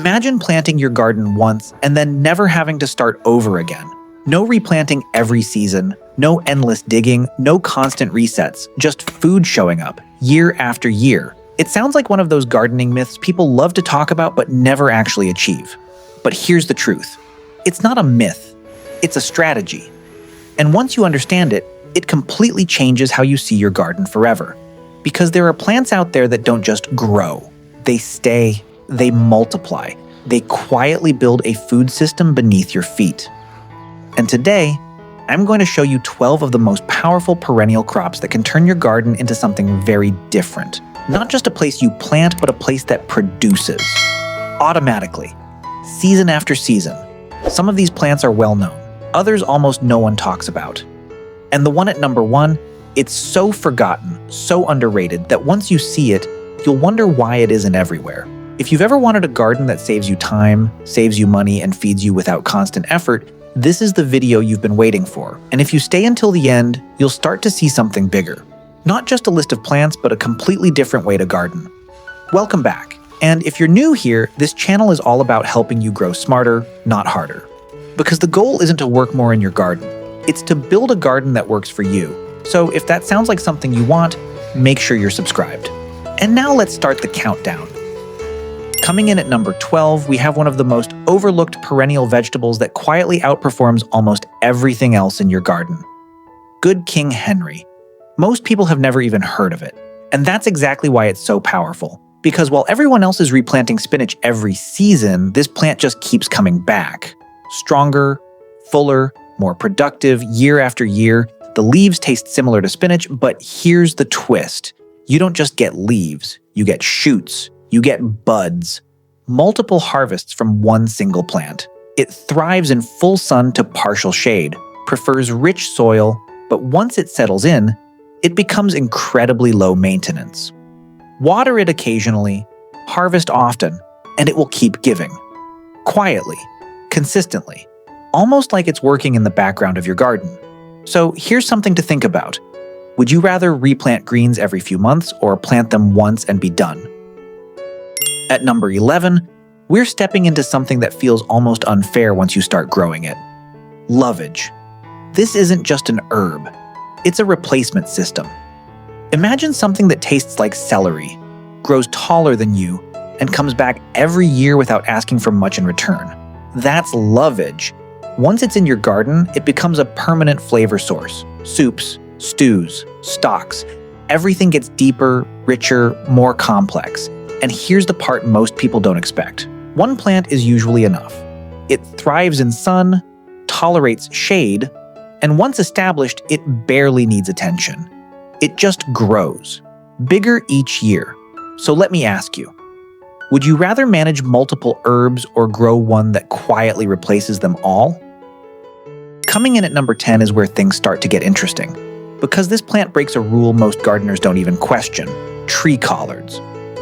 Imagine planting your garden once and then never having to start over again. No replanting every season, no endless digging, no constant resets, just food showing up, year after year. It sounds like one of those gardening myths people love to talk about but never actually achieve. But here's the truth. It's not a myth, it's a strategy. And once you understand it, it completely changes how you see your garden forever. Because there are plants out there that don't just grow. They stay, they multiply, they quietly build a food system beneath your feet. And today, I'm going to show you 12 of the most powerful perennial crops that can turn your garden into something very different. Not just a place you plant, but a place that produces. Automatically. Season after season. Some of these plants are well known. Others almost no one talks about. And the one at number 1, it's so forgotten, so underrated, that once you see it, you'll wonder why it isn't everywhere. If you've ever wanted a garden that saves you time, saves you money, and feeds you without constant effort, this is the video you've been waiting for. And if you stay until the end, you'll start to see something bigger. Not just a list of plants, but a completely different way to garden. Welcome back. And if you're new here, this channel is all about helping you grow smarter, not harder. Because the goal isn't to work more in your garden. It's to build a garden that works for you. So if that sounds like something you want, make sure you're subscribed. And now let's start the countdown. Coming in at number 12, we have one of the most overlooked perennial vegetables that quietly outperforms almost everything else in your garden. Good King Henry. Most people have never even heard of it. And that's exactly why it's so powerful. Because while everyone else is replanting spinach every season, this plant just keeps coming back. Stronger, fuller, more productive year after year. The leaves taste similar to spinach, but here's the twist. You don't just get leaves, you get shoots. You get buds, multiple harvests from one single plant. It thrives in full sun to partial shade, prefers rich soil, but once it settles in, it becomes incredibly low maintenance. Water it occasionally, harvest often, and it will keep giving. Quietly, consistently, almost like it's working in the background of your garden. So here's something to think about. Would you rather replant greens every few months or plant them once and be done? At number 11, we're stepping into something that feels almost unfair once you start growing it. Lovage. This isn't just an herb. It's a replacement system. Imagine something that tastes like celery, grows taller than you, and comes back every year without asking for much in return. That's lovage. Once it's in your garden, it becomes a permanent flavor source. Soups, stews, stocks. Everything gets deeper, richer, more complex. And here's the part most people don't expect. One plant is usually enough. It thrives in sun, tolerates shade, and once established, it barely needs attention. It just grows, bigger each year. So let me ask you, would you rather manage multiple herbs or grow one that quietly replaces them all? Coming in at number 10 is where things start to get interesting. Because this plant breaks a rule most gardeners don't even question: tree collards.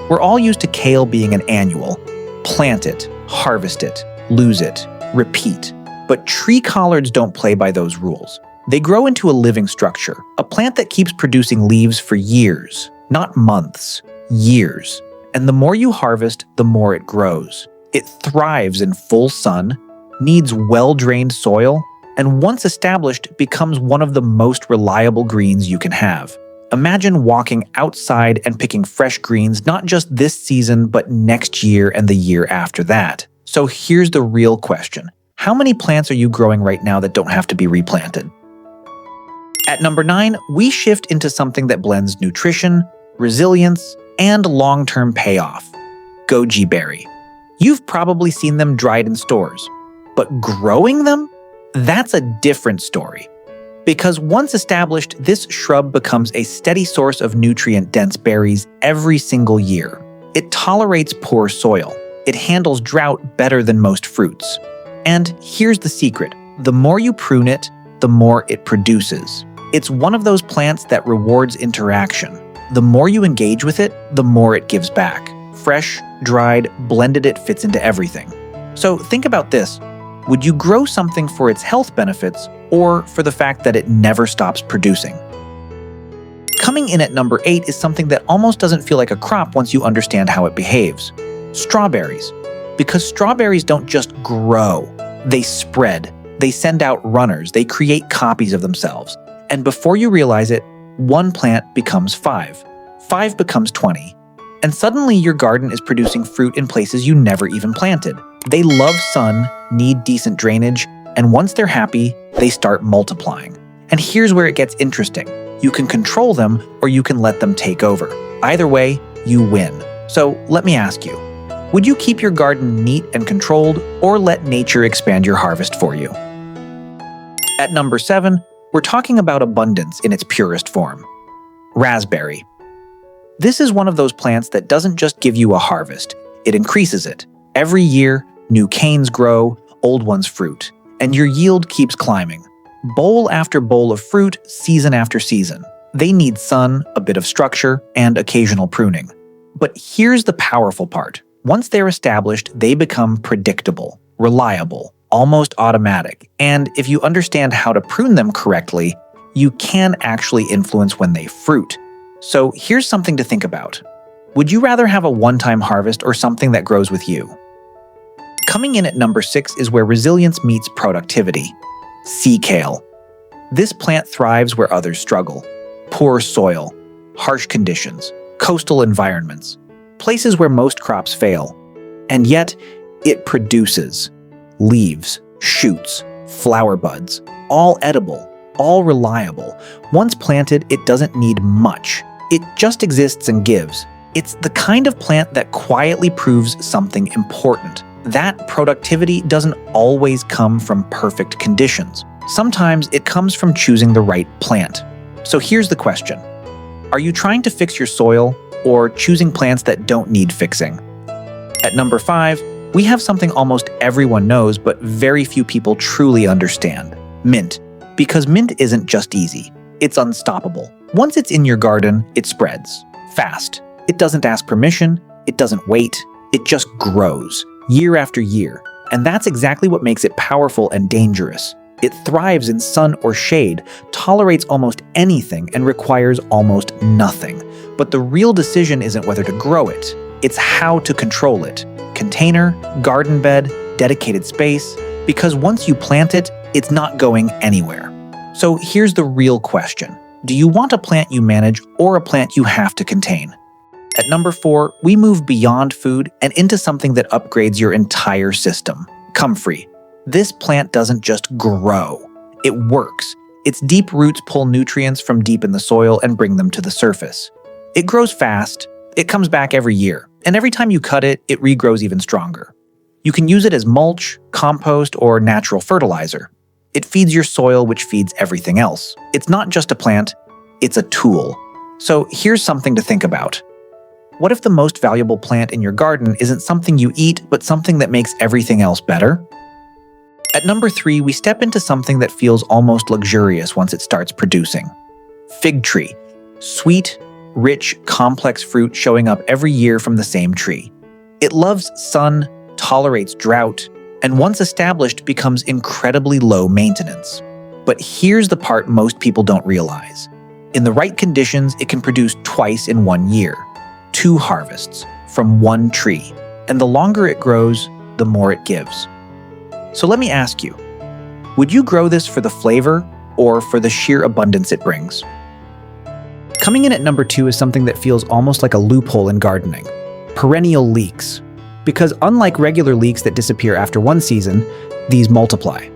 We're all used to kale being an annual. Plant it, harvest it, lose it, repeat. But tree collards don't play by those rules. They grow into a living structure, a plant that keeps producing leaves for years, not months, years. And the more you harvest, the more it grows. It thrives in full sun, needs well-drained soil, and once established, becomes one of the most reliable greens you can have. Imagine walking outside and picking fresh greens not just this season, but next year and the year after that. So here's the real question. How many plants are you growing right now that don't have to be replanted? At number 9, we shift into something that blends nutrition, resilience, and long-term payoff. Goji berry. You've probably seen them dried in stores. But growing them? That's a different story. Because once established, this shrub becomes a steady source of nutrient-dense berries every single year. It tolerates poor soil. It handles drought better than most fruits. And here's the secret. The more you prune it, the more it produces. It's one of those plants that rewards interaction. The more you engage with it, the more it gives back. Fresh, dried, blended, it fits into everything. So think about this. Would you grow something for its health benefits or for the fact that it never stops producing? Coming in at number 8 is something that almost doesn't feel like a crop once you understand how it behaves. Strawberries. Because strawberries don't just grow, they spread. They send out runners, they create copies of themselves. And before you realize it, one plant becomes 5. 5 becomes 20. And suddenly your garden is producing fruit in places you never even planted. They love sun, need decent drainage, and once they're happy, they start multiplying. And here's where it gets interesting. You can control them or you can let them take over. Either way, you win. So let me ask you, would you keep your garden neat and controlled or let nature expand your harvest for you? At number 7, we're talking about abundance in its purest form. Raspberry. This is one of those plants that doesn't just give you a harvest, it increases it. Every year, new canes grow, old ones fruit, and your yield keeps climbing. Bowl after bowl of fruit, season after season. They need sun, a bit of structure, and occasional pruning. But here's the powerful part. Once they're established, they become predictable, reliable, almost automatic, and if you understand how to prune them correctly, you can actually influence when they fruit. So here's something to think about. Would you rather have a one-time harvest or something that grows with you? Coming in at number 6 is where resilience meets productivity. Sea kale. This plant thrives where others struggle. Poor soil, harsh conditions, coastal environments, places where most crops fail. And yet, it produces. Leaves, shoots, flower buds, all edible, all reliable. Once planted, it doesn't need much. It just exists and gives. It's the kind of plant that quietly proves something important. That productivity doesn't always come from perfect conditions. Sometimes it comes from choosing the right plant. So here's the question. Are you trying to fix your soil or choosing plants that don't need fixing? At number 5, we have something almost everyone knows but very few people truly understand. Mint. Because mint isn't just easy. It's unstoppable. Once it's in your garden, it spreads. Fast. It doesn't ask permission. It doesn't wait. It just grows. Year after year. And that's exactly what makes it powerful and dangerous. It thrives in sun or shade, tolerates almost anything, and requires almost nothing. But the real decision isn't whether to grow it. It's how to control it. Container, garden bed, dedicated space. Because once you plant it, it's not going anywhere. So here's the real question. Do you want a plant you manage or a plant you have to contain? At number 4, we move beyond food and into something that upgrades your entire system. Comfrey. This plant doesn't just grow. It works. Its deep roots pull nutrients from deep in the soil and bring them to the surface. It grows fast. It comes back every year. And every time you cut it, it regrows even stronger. You can use it as mulch, compost, or natural fertilizer. It feeds your soil, which feeds everything else. It's not just a plant, it's a tool. So here's something to think about. What if the most valuable plant in your garden isn't something you eat, but something that makes everything else better? At number 3, we step into something that feels almost luxurious once it starts producing. Fig tree. Sweet, rich, complex fruit showing up every year from the same tree. It loves sun, tolerates drought, and once established becomes incredibly low maintenance. But here's the part most people don't realize. In the right conditions, it can produce twice in 1 year. 2 harvests from one tree. And the longer it grows, the more it gives. So let me ask you, would you grow this for the flavor or for the sheer abundance it brings? Coming in at number 2 is something that feels almost like a loophole in gardening. Perennial leeks. Because unlike regular leeks that disappear after one season, these multiply.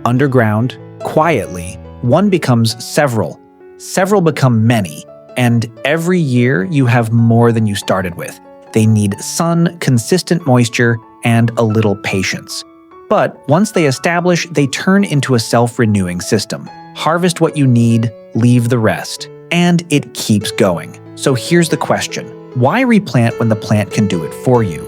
Underground, quietly, one becomes several. Several become many. And every year you have more than you started with. They need sun, consistent moisture, and a little patience. But once they establish, they turn into a self-renewing system. Harvest what you need, leave the rest. And it keeps going. So here's the question. Why replant when the plant can do it for you?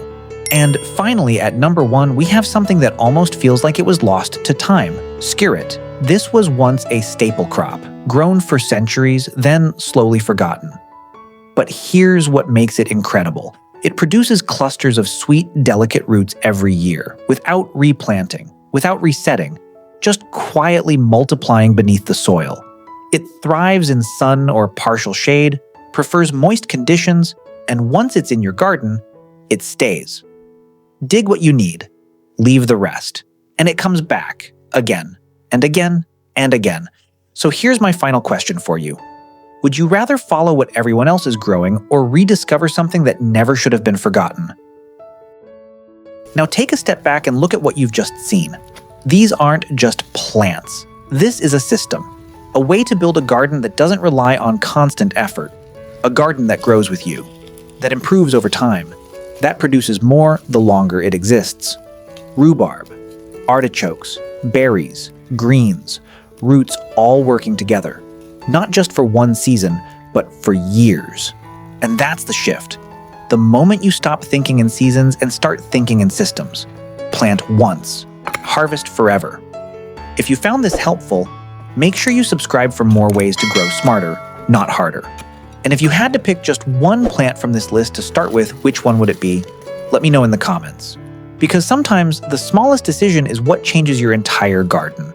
And finally, at number 1, we have something that almost feels like it was lost to time. Skirret. This was once a staple crop, grown for centuries, then slowly forgotten. But here's what makes it incredible. It produces clusters of sweet, delicate roots every year, without replanting, without resetting, just quietly multiplying beneath the soil. It thrives in sun or partial shade, prefers moist conditions, and once it's in your garden, it stays. Dig what you need, leave the rest, and it comes back again and again and again. So here's my final question for you. Would you rather follow what everyone else is growing or rediscover something that never should have been forgotten? Now take a step back and look at what you've just seen. These aren't just plants. This is a system, a way to build a garden that doesn't rely on constant effort, a garden that grows with you, that improves over time, that produces more the longer it exists. Rhubarb, artichokes, berries, greens, roots all working together, not just for one season, but for years. And that's the shift. The moment you stop thinking in seasons and start thinking in systems. Plant once, harvest forever. If you found this helpful, make sure you subscribe for more ways to grow smarter, not harder. And if you had to pick just one plant from this list to start with, which one would it be? Let me know in the comments. Because sometimes the smallest decision is what changes your entire garden.